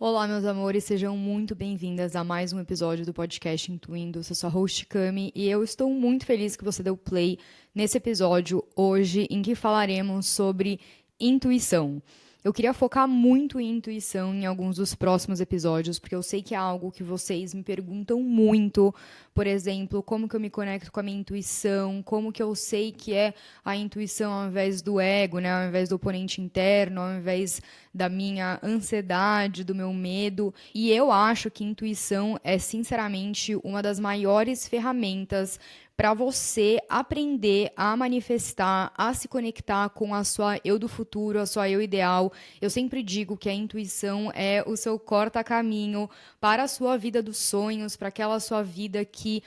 Olá, meus amores, sejam muito bem-vindas a mais um episódio do podcast Intuindo. Eu sou sua host Cami e eu estou muito feliz que você deu play nesse episódio hoje em que falaremos sobre intuição. Eu queria focar muito em intuição em alguns dos próximos episódios, porque eu sei que é algo que vocês me perguntam muito. Por exemplo, como que eu me conecto com a minha intuição, como que eu sei que é a intuição ao invés do ego, né? Ao invés do oponente interno, ao invés da minha ansiedade, do meu medo. E eu acho que intuição é, sinceramente, uma das maiores ferramentas para você aprender a manifestar, a se conectar com a sua eu do futuro, a sua eu ideal. Eu sempre digo que a intuição é o seu corta-caminho para a sua vida dos sonhos, para aquela sua vida que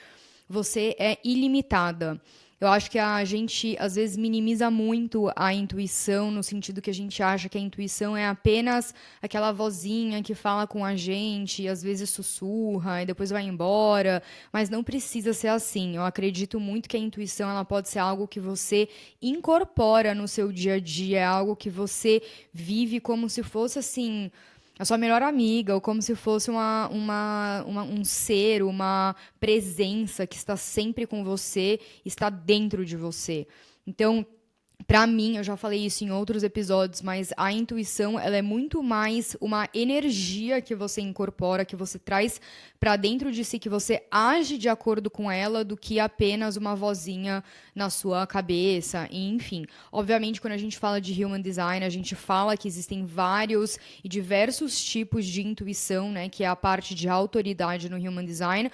você é ilimitada. Eu acho que a gente, às vezes, minimiza muito a intuição, no sentido que a gente acha que a intuição é apenas aquela vozinha que fala com a gente, e às vezes sussurra e depois vai embora, mas não precisa ser assim. Eu acredito muito que a intuição ela pode ser algo que você incorpora no seu dia a dia, é algo que você vive como se fosse assim a sua melhor amiga, ou como se fosse um ser, uma presença que está sempre com você, está dentro de você. Então, para mim, eu já falei isso em outros episódios, mas a intuição, ela é muito mais uma energia que você incorpora, que você traz para dentro de si, que você age de acordo com ela, do que apenas uma vozinha na sua cabeça, e, enfim. Obviamente, quando a gente fala de human design, a gente fala que existem vários e diversos tipos de intuição, né, que é a parte de autoridade no human design.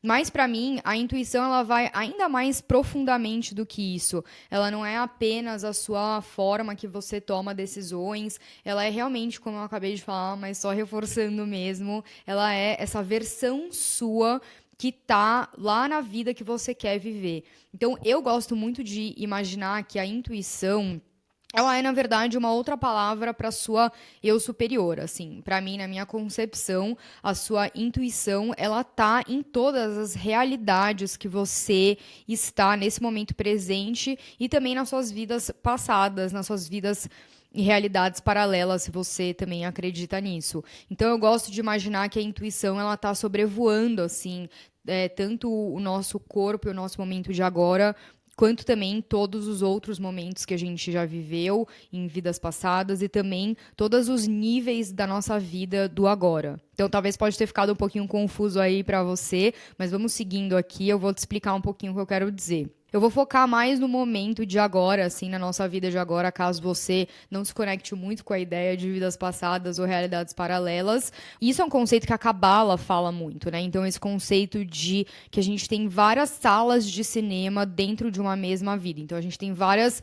Mas para mim, a intuição ela vai ainda mais profundamente do que isso. Ela não é apenas a sua forma que você toma decisões, ela é realmente, como eu acabei de falar, mas só reforçando mesmo, ela é essa versão sua que tá lá na vida que você quer viver. Então, eu gosto muito de imaginar que a intuição ela é, na verdade, uma outra palavra para sua eu superior, assim. Para mim, na minha concepção, a sua intuição, ela tá em todas as realidades que você está nesse momento presente e também nas suas vidas passadas, nas suas vidas e realidades paralelas, se você também acredita nisso. Então, eu gosto de imaginar que a intuição, ela tá sobrevoando, assim, tanto o nosso corpo e o nosso momento de agora, quanto também todos os outros momentos que a gente já viveu em vidas passadas e também todos os níveis da nossa vida do agora. Então, talvez pode ter ficado um pouquinho confuso aí para você, mas vamos seguindo aqui, eu vou te explicar um pouquinho o que eu quero dizer. Eu vou focar mais no momento de agora, assim, na nossa vida de agora, caso você não se conecte muito com a ideia de vidas passadas ou realidades paralelas. Isso é um conceito que a Cabala fala muito, né? Então, esse conceito de que a gente tem várias salas de cinema dentro de uma mesma vida. Então, a gente tem vários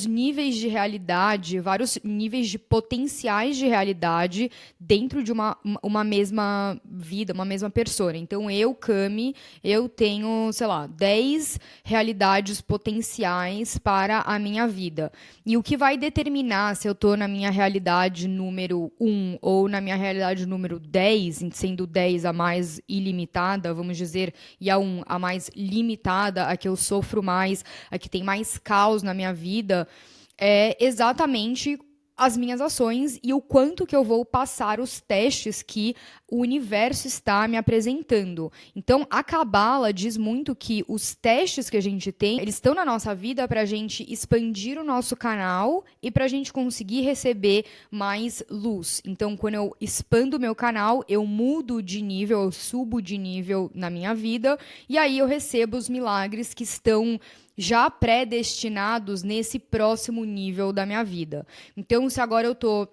níveis de realidade, vários níveis de potenciais de realidade dentro de uma mesma vida, uma mesma persona. Então, eu, Cami, eu tenho, sei lá, 10 realidades potenciais para a minha vida. E o que vai determinar se eu estou na minha realidade número 1 ou na minha realidade número 10, sendo 10 a mais ilimitada, vamos dizer, e a 1 a mais limitada, a que eu sofro mais, a que tem mais caos na minha vida, é exatamente as minhas ações e o quanto que eu vou passar os testes que o universo está me apresentando. Então, a Cabala diz muito que os testes que a gente tem, eles estão na nossa vida para a gente expandir o nosso canal e para a gente conseguir receber mais luz. Então, quando eu expando o meu canal, eu mudo de nível, eu subo de nível na minha vida e aí eu recebo os milagres que estão já predestinados nesse próximo nível da minha vida. Então, se agora eu tô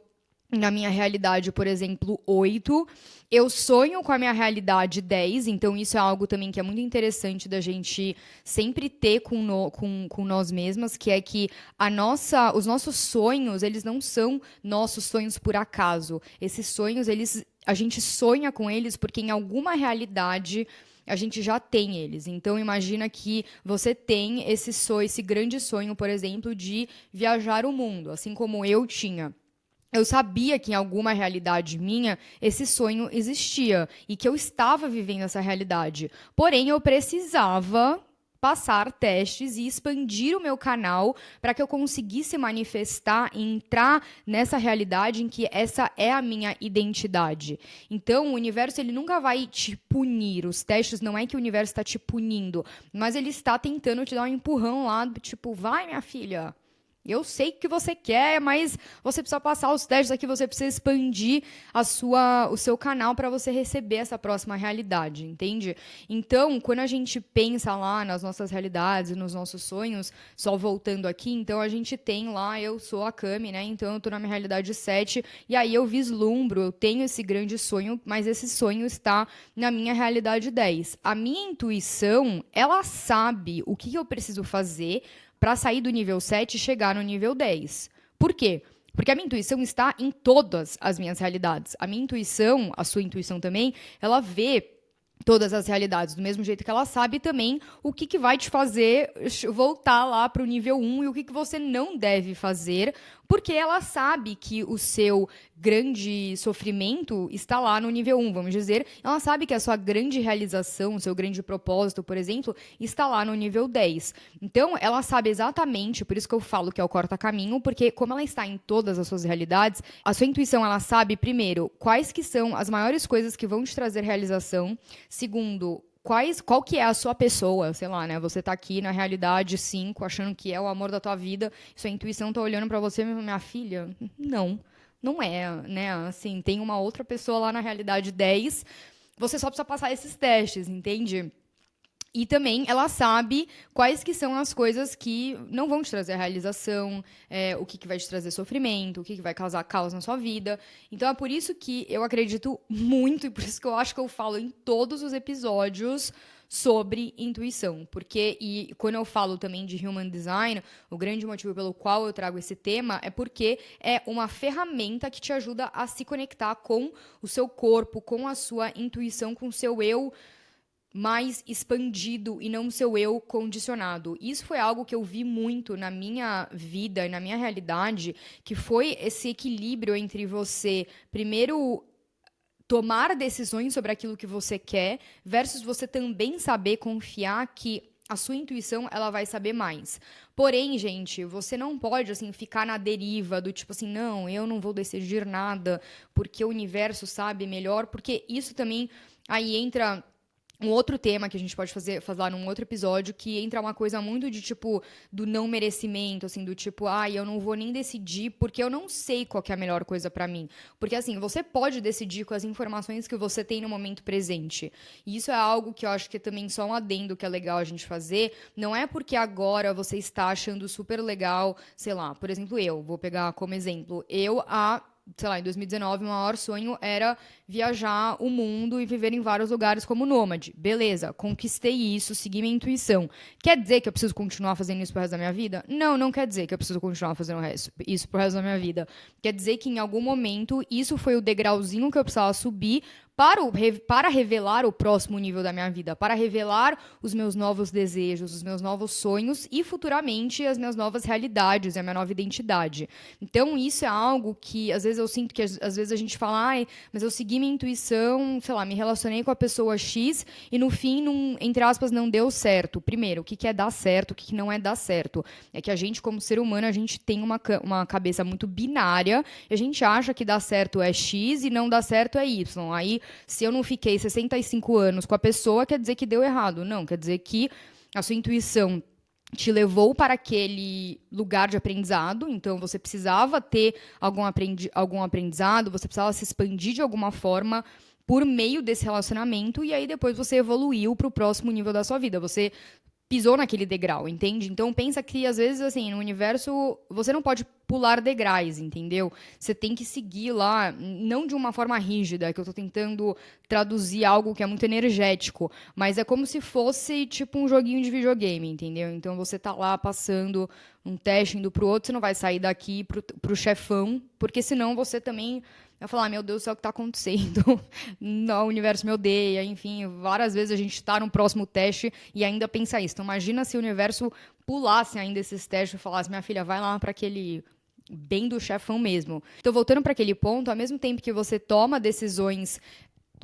na minha realidade, por exemplo, 8, eu sonho com a minha realidade 10, então isso é algo também que é muito interessante da gente sempre ter com nós mesmas, que é que os nossos sonhos, eles não são nossos sonhos por acaso. Esses sonhos, a gente sonha com eles porque em alguma realidade a gente já tem eles. Então, imagina que você tem esse grande sonho, por exemplo, de viajar o mundo, assim como eu tinha. Eu sabia que em alguma realidade minha esse sonho existia e que eu estava vivendo essa realidade. Porém, eu precisava passar testes e expandir o meu canal para que eu conseguisse manifestar e entrar nessa realidade em que essa é a minha identidade. Então, o universo ele nunca vai te punir. Os testes não é que o universo está te punindo, mas ele está tentando te dar um empurrão lá, do tipo, vai, minha filha. Eu sei o que você quer, mas você precisa passar os testes aqui, você precisa expandir o seu canal para você receber essa próxima realidade, entende? Então, quando a gente pensa lá nas nossas realidades e nos nossos sonhos, só voltando aqui, então a gente tem lá, eu sou a Cami, né? Então eu tô na minha realidade 7, e aí eu vislumbro, eu tenho esse grande sonho, mas esse sonho está na minha realidade 10. A minha intuição, ela sabe o que eu preciso fazer para sair do nível 7 e chegar no nível 10. Por quê? Porque a minha intuição está em todas as minhas realidades. A minha intuição, a sua intuição também, ela vê todas as realidades, do mesmo jeito que ela sabe também o que vai te fazer voltar lá para o nível 1 e o que você não deve fazer, porque ela sabe que o seu grande sofrimento está lá no nível 1, vamos dizer. Ela sabe que a sua grande realização, o seu grande propósito, por exemplo, está lá no nível 10. Então, ela sabe exatamente, por isso que eu falo que é o corta-caminho, porque como ela está em todas as suas realidades, a sua intuição, ela sabe, primeiro, quais que são as maiores coisas que vão te trazer realização. Segundo, qual que é a sua pessoa, sei lá, né? Você tá aqui na realidade 5, achando que é o amor da tua vida, sua intuição tá olhando pra você, minha filha, não é, né? Assim, tem uma outra pessoa lá na realidade 10, você só precisa passar esses testes, entende? E também ela sabe quais que são as coisas que não vão te trazer realização, o que vai te trazer sofrimento, o que vai causar caos na sua vida. Então é por isso que eu acredito muito, e por isso que eu acho que eu falo em todos os episódios sobre intuição. E quando eu falo também de Human Design, o grande motivo pelo qual eu trago esse tema é porque é uma ferramenta que te ajuda a se conectar com o seu corpo, com a sua intuição, com o seu eu mais expandido e não seu eu condicionado. Isso foi algo que eu vi muito na minha vida e na minha realidade, que foi esse equilíbrio entre você, primeiro, tomar decisões sobre aquilo que você quer, versus você também saber confiar que a sua intuição, ela vai saber mais. Porém, gente, você não pode, assim, ficar na deriva do tipo assim, não, eu não vou decidir nada, porque o universo sabe melhor, porque isso também, aí entra um outro tema que a gente pode falar num outro episódio, que entra uma coisa muito de tipo, do não merecimento, assim, do tipo, eu não vou nem decidir porque eu não sei qual que é a melhor coisa pra mim. Porque assim, você pode decidir com as informações que você tem no momento presente. E isso é algo que eu acho que é também só um adendo que é legal a gente fazer. Não é porque agora você está achando super legal, sei lá, por exemplo, eu vou pegar como exemplo, sei lá, em 2019, o maior sonho era viajar o mundo e viver em vários lugares como nômade. Beleza, conquistei isso, segui minha intuição. Quer dizer que eu preciso continuar fazendo isso pro resto da minha vida? Não, não quer dizer que eu preciso continuar fazendo isso pro resto da minha vida. Quer dizer que em algum momento isso foi o degrauzinho que eu precisava subir para revelar o próximo nível da minha vida, para revelar os meus novos desejos, os meus novos sonhos e futuramente as minhas novas realidades e a minha nova identidade. Então, isso é algo que às vezes eu sinto que às vezes a gente fala, mas eu segui minha intuição, sei lá, me relacionei com a pessoa X e no fim, entre aspas, não deu certo. Primeiro, o que é dar certo, o que não é dar certo? É que a gente, como ser humano, a gente tem uma cabeça muito binária e a gente acha que dar certo é X e não dar certo é Y. Aí, se eu não fiquei 65 anos com a pessoa, quer dizer que deu errado. Não, quer dizer que a sua intuição te levou para aquele lugar de aprendizado, então você precisava ter algum aprendizado, você precisava se expandir de alguma forma por meio desse relacionamento, e aí depois você evoluiu para o próximo nível da sua vida. Você pisou naquele degrau, entende? Então pensa que às vezes assim, no universo você não pode pular degraus, entendeu? Você tem que seguir lá, não de uma forma rígida, que eu tô tentando traduzir algo que é muito energético, mas é como se fosse tipo um joguinho de videogame, entendeu? Então você tá lá passando um teste indo pro outro, você não vai sair daqui pro chefão, porque senão você também vai falar, meu Deus do céu, o que tá acontecendo? O universo me odeia, enfim, várias vezes a gente tá no próximo teste e ainda pensa isso. Então imagina se o universo pulasse ainda esses testes e falasse, minha filha, vai lá para aquele bem do chefão mesmo. Então, voltando para aquele ponto, ao mesmo tempo que você toma decisões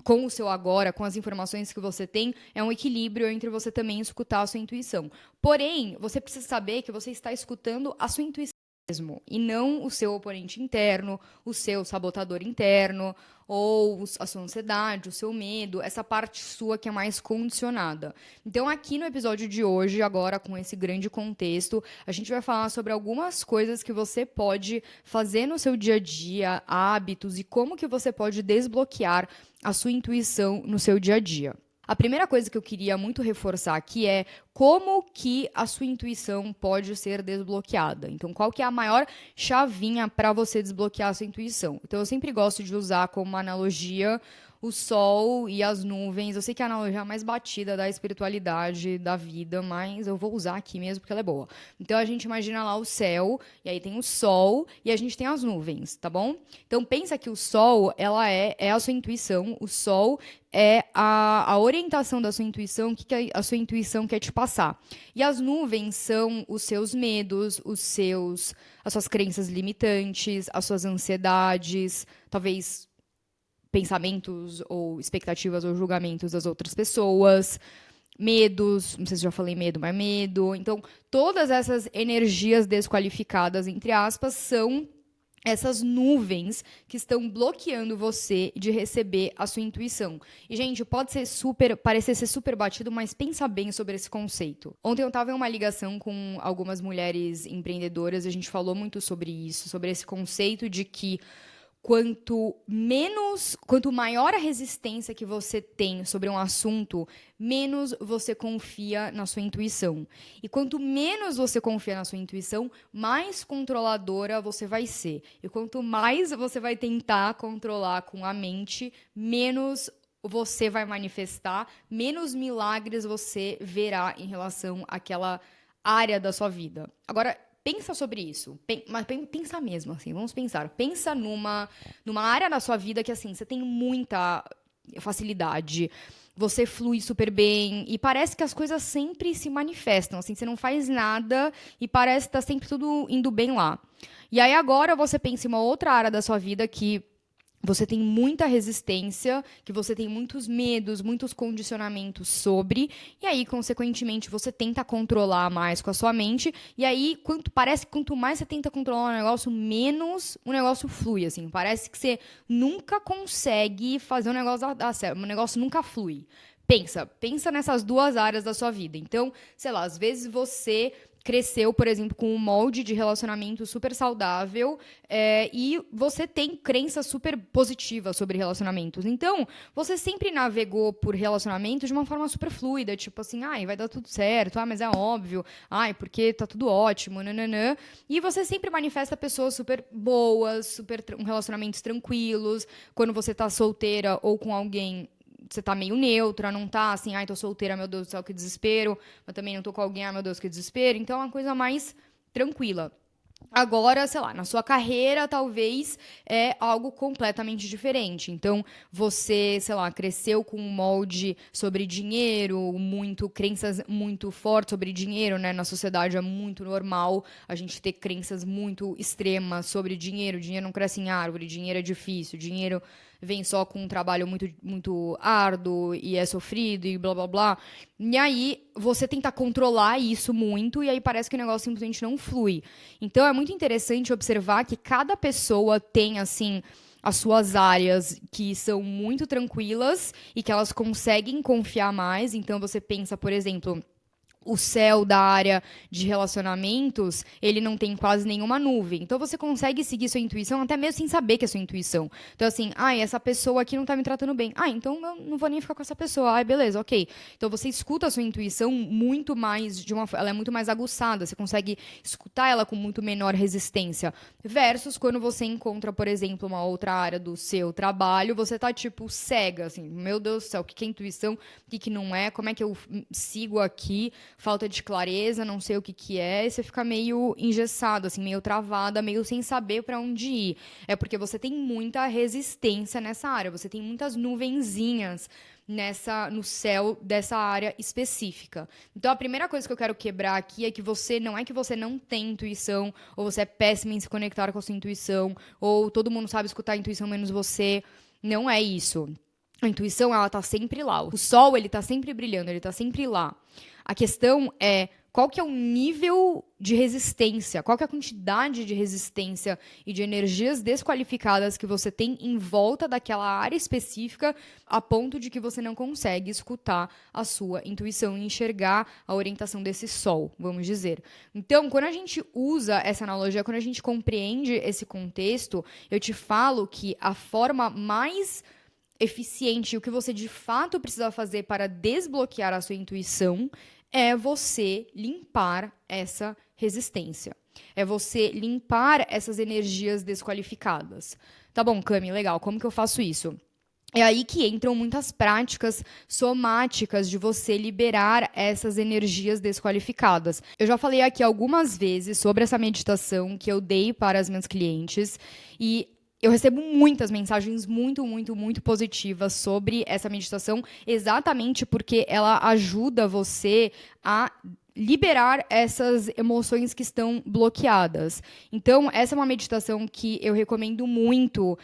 com o seu agora, com as informações que você tem, é um equilíbrio entre você também escutar a sua intuição. Porém, você precisa saber que você está escutando a sua intuição mesmo, e não o seu oponente interno, o seu sabotador interno, ou a sua ansiedade, o seu medo, essa parte sua que é mais condicionada. Então, aqui no episódio de hoje, agora com esse grande contexto, a gente vai falar sobre algumas coisas que você pode fazer no seu dia a dia, hábitos e como que você pode desbloquear a sua intuição no seu dia a dia. A primeira coisa que eu queria muito reforçar aqui é como que a sua intuição pode ser desbloqueada. Então, qual que é a maior chavinha para você desbloquear a sua intuição? Então, eu sempre gosto de usar como uma analogia o sol e as nuvens. Eu sei que é a analogia mais batida da espiritualidade, da vida, mas eu vou usar aqui mesmo porque ela é boa. Então, a gente imagina lá o céu, e aí tem o sol, e a gente tem as nuvens, tá bom? Então, pensa que o sol, ela é a sua intuição, o sol é a orientação da sua intuição, o que a sua intuição quer te passar. E as nuvens são os seus medos, as suas crenças limitantes, as suas ansiedades, talvez pensamentos ou expectativas ou julgamentos das outras pessoas, medos, não sei se já falei medo, mas medo. Então, todas essas energias desqualificadas, entre aspas, são essas nuvens que estão bloqueando você de receber a sua intuição. E, gente, pode ser parecer ser super batido, mas pensa bem sobre esse conceito. Ontem eu estava em uma ligação com algumas mulheres empreendedoras, a gente falou muito sobre isso, sobre esse conceito de que quanto maior a resistência que você tem sobre um assunto, menos você confia na sua intuição. E quanto menos você confia na sua intuição, mais controladora você vai ser. E quanto mais você vai tentar controlar com a mente, menos você vai manifestar, menos milagres você verá em relação àquela área da sua vida. Agora, pensa sobre isso, mas pensa mesmo, assim, vamos pensar. Pensa numa área da sua vida que, assim, você tem muita facilidade, você flui super bem e parece que as coisas sempre se manifestam, assim, você não faz nada e parece que tá sempre tudo indo bem lá. E aí agora você pensa em uma outra área da sua vida que você tem muita resistência, que você tem muitos medos, muitos condicionamentos sobre, e aí, consequentemente, você tenta controlar mais com a sua mente, e aí, parece que quanto mais você tenta controlar um negócio, menos o negócio flui, assim. Parece que você nunca consegue fazer um negócio dar certo, o negócio nunca flui. Pensa nessas duas áreas da sua vida. Então, sei lá, às vezes você cresceu, por exemplo, com um molde de relacionamento super saudável e você tem crenças super positivas sobre relacionamentos. Então, você sempre navegou por relacionamentos de uma forma super fluida, tipo assim, ai, vai dar tudo certo, mas é óbvio, ai, porque tá tudo ótimo, nananã. E você sempre manifesta pessoas super boas, relacionamentos tranquilos. Quando você tá solteira ou com alguém, você tá meio neutra, não tá assim, ai, tô solteira, meu Deus do céu, que desespero, mas também não tô com alguém, ai, meu Deus, que desespero. Então é uma coisa mais tranquila. Agora, sei lá, na sua carreira, talvez é algo completamente diferente. Então, você, sei lá, cresceu com um molde sobre dinheiro, crenças muito fortes sobre dinheiro, né? Na sociedade é muito normal a gente ter crenças muito extremas sobre dinheiro. Dinheiro não cresce em árvore, dinheiro é difícil, dinheiro vem só com um trabalho muito, muito árduo e é sofrido e blá blá blá. E aí você tenta controlar isso muito e aí parece que o negócio simplesmente não flui. Então é muito interessante observar que cada pessoa tem assim as suas áreas que são muito tranquilas e que elas conseguem confiar mais. Então você pensa, por exemplo, o céu da área de relacionamentos, ele não tem quase nenhuma nuvem. Então você consegue seguir sua intuição até mesmo sem saber que é sua intuição. Então assim, essa pessoa aqui não tá me tratando bem. Então eu não vou nem ficar com essa pessoa. Beleza, ok. Então você escuta a sua intuição muito mais ela é muito mais aguçada, você consegue escutar ela com muito menor resistência. Versus quando você encontra, por exemplo, uma outra área do seu trabalho, você tá tipo cega, assim, meu Deus do céu, o que é intuição, o que não é, como é que eu sigo aqui? Falta de clareza, não sei o que é, e você fica meio engessado, assim, meio travada, meio sem saber para onde ir. É porque você tem muita resistência nessa área, você tem muitas nuvenzinhas no céu dessa área específica. Então a primeira coisa que eu quero quebrar aqui é que não é que você não tem intuição, ou você é péssima em se conectar com a sua intuição, ou todo mundo sabe escutar a intuição menos você. Não é isso. A intuição, ela tá sempre lá. O sol, ele tá sempre brilhando, ele tá sempre lá. A questão é qual que é o nível de resistência, qual que é a quantidade de resistência e de energias desqualificadas que você tem em volta daquela área específica, a ponto de que você não consegue escutar a sua intuição e enxergar a orientação desse sol, vamos dizer. Então, quando a gente usa essa analogia, quando a gente compreende esse contexto, eu te falo que a forma mais eficiente, o que você de fato precisa fazer para desbloquear a sua intuição é você limpar essa resistência. É você limpar essas energias desqualificadas. Tá bom, Cami, legal. Como que eu faço isso? É aí que entram muitas práticas somáticas de você liberar essas energias desqualificadas. Eu já falei aqui algumas vezes sobre essa meditação que eu dei para as minhas clientes e eu recebo muitas mensagens muito positivas sobre essa meditação, exatamente porque ela ajuda você a liberar essas emoções que estão bloqueadas. Então, essa é uma meditação que eu recomendo muito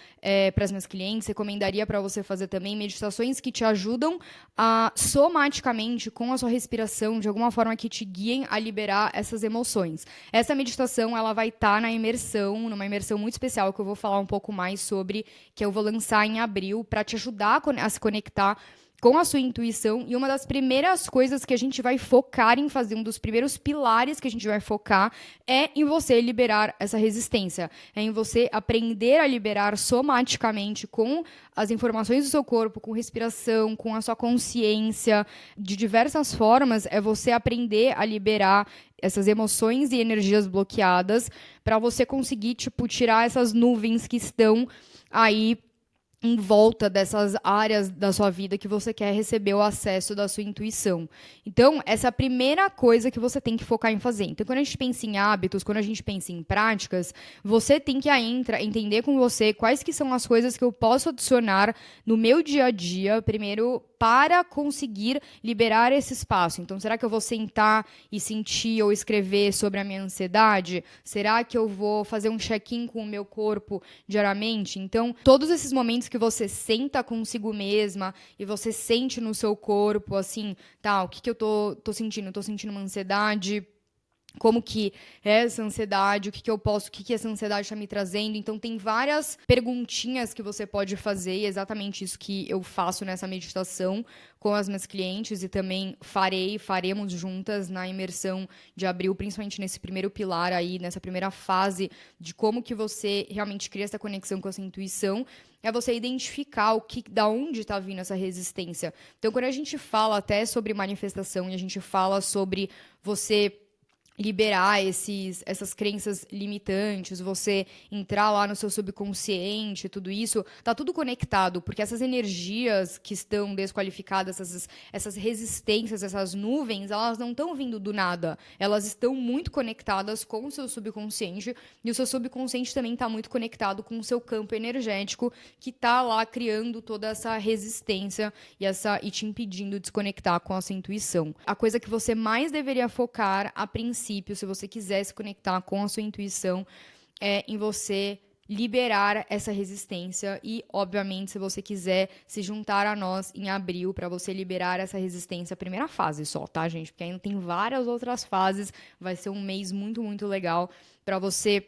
para as minhas clientes, recomendaria para você fazer também meditações que te ajudam a somaticamente, com a sua respiração, de alguma forma que te guiem a liberar essas emoções. Essa meditação, ela vai estar na imersão, numa imersão muito especial que eu vou falar um pouco mais sobre, que eu vou lançar em abril, para te ajudar a se conectar com a sua intuição, e uma das primeiras coisas que a gente vai focar em fazer, um dos primeiros pilares que a gente vai focar é em você liberar essa resistência, é em você aprender a liberar somaticamente com as informações do seu corpo, com respiração, com a sua consciência, de diversas formas, é você aprender a liberar essas emoções e energias bloqueadas para você conseguir, tipo, tirar essas nuvens que estão aí em volta dessas áreas da sua vida que você quer receber o acesso da sua intuição. Então, essa é a primeira coisa que você tem que focar em fazer. Então, quando a gente pensa em hábitos, quando a gente pensa em práticas, você tem que entender com você quais que são as coisas que eu posso adicionar no meu dia a dia, primeiro, para conseguir liberar esse espaço. Então, será que eu vou sentar e sentir ou escrever sobre a minha ansiedade? Será que eu vou fazer um check-in com o meu corpo diariamente? Então, todos esses momentos que você senta consigo mesma e você sente no seu corpo, assim, tá, o que que eu tô sentindo? Eu tô sentindo uma ansiedade. Como que é essa ansiedade, o que essa ansiedade está me trazendo. Então, tem várias perguntinhas que você pode fazer, e é exatamente isso que eu faço nessa meditação com as minhas clientes, e também faremos juntas na imersão de abril, principalmente nesse primeiro pilar aí, nessa primeira fase de como que você realmente cria essa conexão com a sua intuição, é você identificar da onde está vindo essa resistência. Então, quando a gente fala até sobre manifestação e a gente fala sobre você liberar essas crenças limitantes, você entrar lá no seu subconsciente, tudo isso, tá tudo conectado, porque essas energias que estão desqualificadas, essas resistências, essas nuvens, elas não estão vindo do nada, elas estão muito conectadas com o seu subconsciente, e o seu subconsciente também está muito conectado com o seu campo energético, que está lá criando toda essa resistência e te impedindo de se conectar com a sua intuição. A coisa que você mais deveria focar, a princípio, se você quiser se conectar com a sua intuição, é em você liberar essa resistência e, obviamente, se você quiser se juntar a nós em abril para você liberar essa resistência, a primeira fase só, tá, gente? Porque ainda tem várias outras fases, vai ser um mês muito legal para você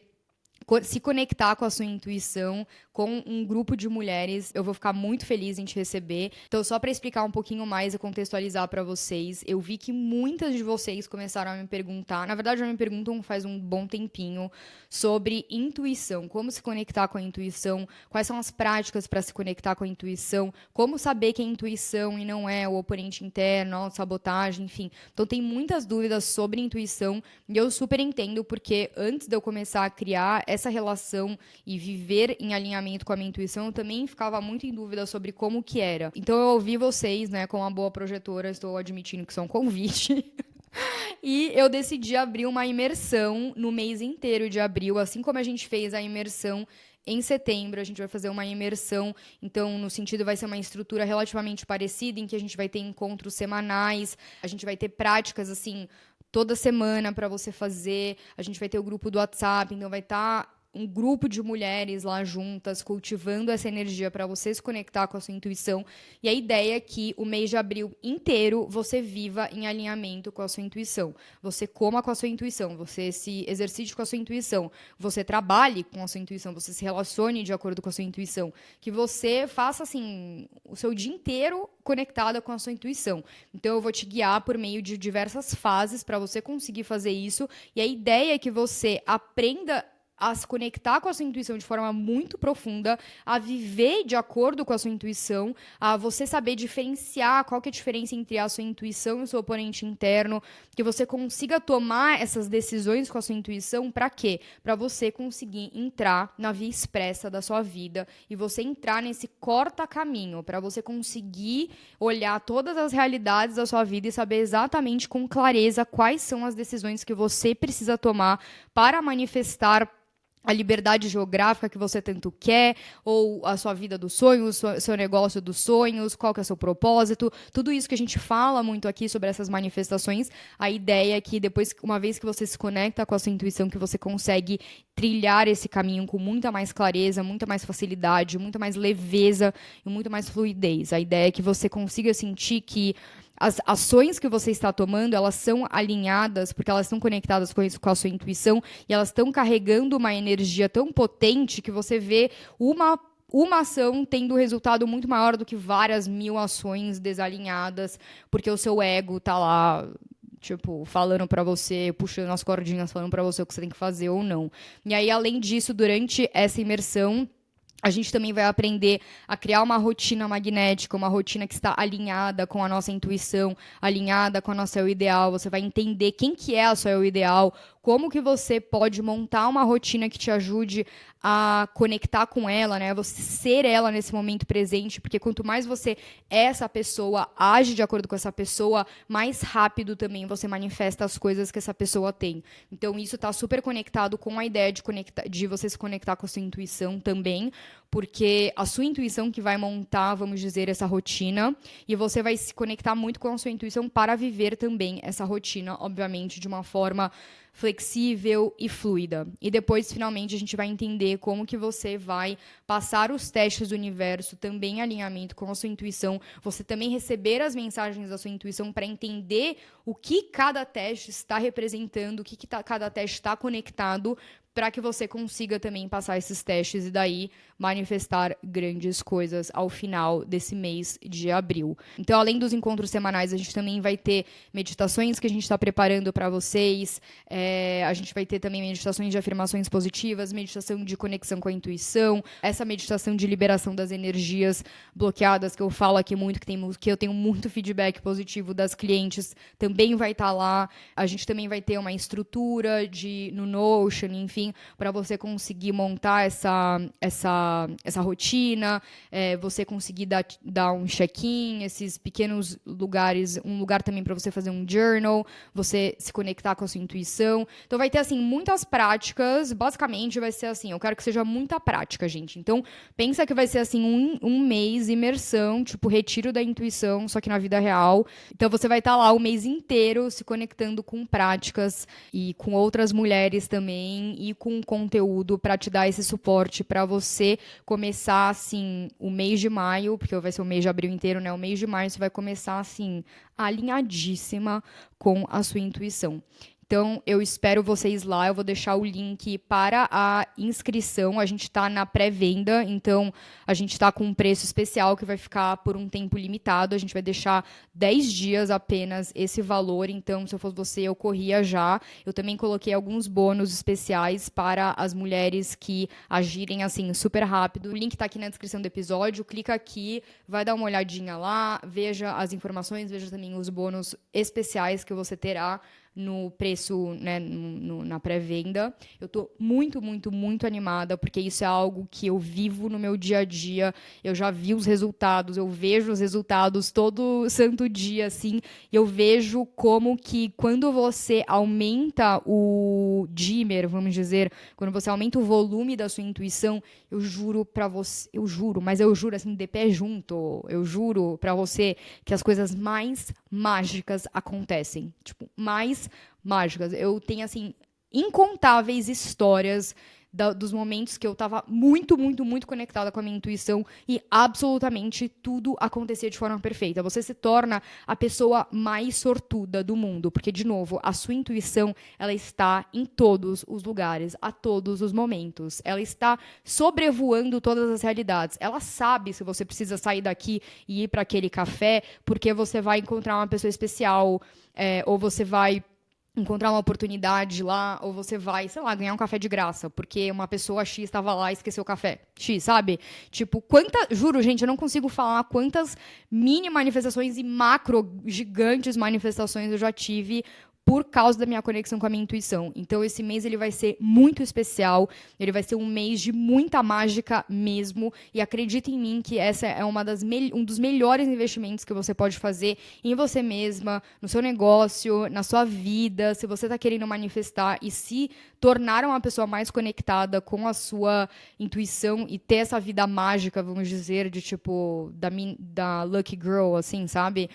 se conectar com a sua intuição, com um grupo de mulheres. Eu vou ficar muito feliz em te receber. Então, só para explicar um pouquinho mais e contextualizar para vocês, eu vi que muitas de vocês começaram a me perguntar, na verdade já me perguntam faz um bom tempinho, sobre intuição, como se conectar com a intuição, quais são as práticas para se conectar com a intuição, como saber que é intuição e não é o oponente interno, a sabotagem, enfim. Então, tem muitas dúvidas sobre intuição e eu super entendo, porque antes de eu começar a criar essa relação e viver em alinhamento com a minha intuição, eu também ficava muito em dúvida sobre como que era. Então, eu ouvi vocês, né, como uma boa projetora, estou admitindo que isso é um convite. E eu decidi abrir uma imersão no mês inteiro de abril, assim como a gente fez a imersão em setembro. A gente vai fazer uma imersão, então, no sentido, vai ser uma estrutura relativamente parecida, em que a gente vai ter encontros semanais, a gente vai ter práticas, assim, toda semana para você fazer, a gente vai ter o grupo do WhatsApp, então vai estar um grupo de mulheres lá juntas, cultivando essa energia para você se conectar com a sua intuição. E a ideia é que o mês de abril inteiro você viva em alinhamento com a sua intuição. Você coma com a sua intuição, você se exercite com a sua intuição, você trabalhe com a sua intuição, você se relacione de acordo com a sua intuição. Que você faça, assim, o seu dia inteiro conectada com a sua intuição. Então, eu vou te guiar por meio de diversas fases para você conseguir fazer isso. E a ideia é que você aprenda a se conectar com a sua intuição de forma muito profunda, a viver de acordo com a sua intuição, a você saber diferenciar qual que é a diferença entre a sua intuição e o seu oponente interno, que você consiga tomar essas decisões com a sua intuição, para quê? Para você conseguir entrar na via expressa da sua vida e você entrar nesse corta-caminho, para você conseguir olhar todas as realidades da sua vida e saber exatamente com clareza quais são as decisões que você precisa tomar para manifestar a liberdade geográfica que você tanto quer, ou a sua vida dos sonhos, seu negócio dos sonhos, qual que é o seu propósito, tudo isso que a gente fala muito aqui sobre essas manifestações. A ideia é que depois, uma vez que você se conecta com a sua intuição, que você consegue trilhar esse caminho com muita mais clareza, muita mais facilidade, muita mais leveza e muito mais fluidez. A ideia é que você consiga sentir que as ações que você está tomando, elas são alinhadas, porque elas estão conectadas com a sua intuição, e elas estão carregando uma energia tão potente que você vê uma ação tendo resultado muito maior do que várias mil ações desalinhadas, porque o seu ego tá lá, tipo, falando pra você, puxando as cordinhas, falando pra você o que você tem que fazer ou não. E aí, além disso, durante essa imersão, a gente também vai aprender a criar uma rotina magnética, uma rotina que está alinhada com a nossa intuição, alinhada com a nossa eu ideal. Você vai entender quem que é a sua eu ideal, como que você pode montar uma rotina que te ajude a conectar com ela, né? Você ser ela nesse momento presente, porque quanto mais você é essa pessoa, age de acordo com essa pessoa, mais rápido também você manifesta as coisas que essa pessoa tem. Então, isso está super conectado com a ideia de você se conectar com a sua intuição também, porque a sua intuição que vai montar, vamos dizer, essa rotina, e você vai se conectar muito com a sua intuição para viver também essa rotina, obviamente, de uma forma flexível e fluida. E depois, finalmente, a gente vai entender como que você vai passar os testes do universo também em alinhamento com a sua intuição, você também receber as mensagens da sua intuição para entender o que cada teste está representando, o que cada teste está conectado, para que você consiga também passar esses testes e daí manifestar grandes coisas ao final desse mês de abril. Então, além dos encontros semanais, a gente também vai ter meditações que a gente está preparando para vocês. A gente vai ter também meditações de afirmações positivas, meditação de conexão com a intuição, essa meditação de liberação das energias bloqueadas que eu falo aqui muito, que eu tenho muito feedback positivo das clientes, também vai estar lá. A gente também vai ter uma estrutura no Notion, enfim, para você conseguir montar essa rotina, você conseguir dar um check-in, esses pequenos lugares, um lugar também para você fazer um journal, você se conectar com a sua intuição. Então vai ter, assim, muitas práticas, basicamente vai ser assim, eu quero que seja muita prática, gente. Então, pensa que vai ser, assim, um mês imersão, tipo, retiro da intuição, só que na vida real. Então, você vai estar lá o mês inteiro se conectando com práticas e com outras mulheres também, e com conteúdo para te dar esse suporte para você começar, assim, o mês de maio, porque vai ser o mês de abril inteiro, né? O mês de maio você vai começar, assim, alinhadíssima com a sua intuição. Então, eu espero vocês lá. Eu vou deixar o link para a inscrição. A gente está na pré-venda, então a gente está com um preço especial que vai ficar por um tempo limitado. A gente vai deixar 10 dias apenas esse valor. Então, se eu fosse você, eu corria já. Eu também coloquei alguns bônus especiais para as mulheres que agirem, assim, super rápido. O link está aqui na descrição do episódio. Clica aqui, vai dar uma olhadinha lá, veja as informações, veja também os bônus especiais que você terá no preço, né, na pré-venda. Eu tô muito, muito, muito animada, porque isso é algo que eu vivo no meu dia a dia. Eu já vi os resultados, eu vejo os resultados todo santo dia, assim, e eu vejo como que quando você aumenta o dimmer, vamos dizer, quando você aumenta o volume da sua intuição, eu juro pra você, eu juro, mas eu juro, assim, de pé junto, eu juro pra você que as coisas mais mágicas acontecem. Tipo, mais mágicas. Eu tenho, assim, incontáveis histórias dos momentos que eu tava muito, muito, muito conectada com a minha intuição e absolutamente tudo acontecia de forma perfeita. Você se torna a pessoa mais sortuda do mundo, porque, de novo, a sua intuição, ela está em todos os lugares, a todos os momentos. Ela está sobrevoando todas as realidades. Ela sabe se você precisa sair daqui e ir para aquele café, porque você vai encontrar uma pessoa especial, ou você vai encontrar uma oportunidade lá, ou você vai, sei lá, ganhar um café de graça, porque uma pessoa X estava lá e esqueceu o café. X, sabe? Tipo, juro, gente, eu não consigo falar quantas mini manifestações e macro gigantes manifestações eu já tive por causa da minha conexão com a minha intuição. Então, esse mês ele vai ser muito especial, ele vai ser um mês de muita mágica mesmo, e acredita em mim que essa é um dos melhores investimentos que você pode fazer em você mesma, no seu negócio, na sua vida, se você está querendo manifestar e se tornar uma pessoa mais conectada com a sua intuição e ter essa vida mágica, vamos dizer, de tipo, da Lucky Girl, assim, sabe?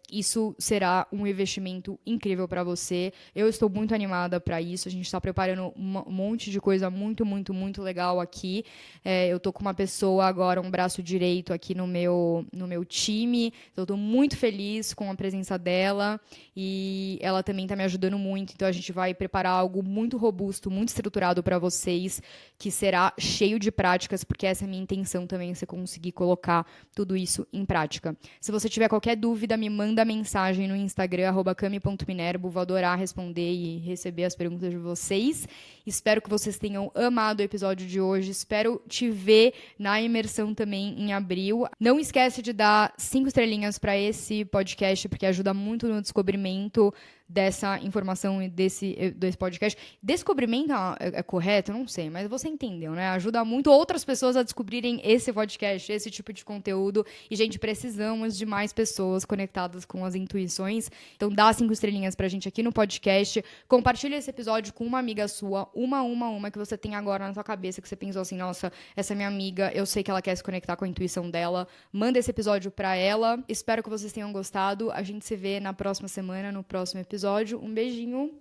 Isso será um investimento incrível para você. Eu estou muito animada para isso. A gente está preparando um monte de coisa muito, muito, muito legal aqui. Eu estou com uma pessoa agora, um braço direito aqui no meu time. Então, eu estou muito feliz com a presença dela e ela também está me ajudando muito. Então, a gente vai preparar algo muito robusto, muito estruturado para vocês, que será cheio de práticas, porque essa é a minha intenção também, você conseguir colocar tudo isso em prática. Se você tiver qualquer dúvida, me manda mensagem no Instagram, @cami.minerbo. Vou adorar responder e receber as perguntas de vocês. Espero que vocês tenham amado o episódio de hoje. Espero te ver na imersão também em abril. Não esquece de dar 5 estrelinhas para esse podcast, porque ajuda muito no descobrimento dessa informação e desse podcast. Descobrimento é correto? Eu não sei, mas você entendeu, né? Ajuda muito outras pessoas a descobrirem esse podcast, esse tipo de conteúdo. E, gente, precisamos de mais pessoas conectadas com as intuições. Então, dá 5 estrelinhas pra gente aqui no podcast. Compartilha esse episódio com uma amiga sua, uma que você tem agora na sua cabeça, que você pensou assim, nossa, essa é minha amiga, eu sei que ela quer se conectar com a intuição dela. Manda esse episódio pra ela. Espero que vocês tenham gostado. A gente se vê na próxima semana, no próximo episódio. Um beijinho.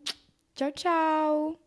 Tchau, tchau!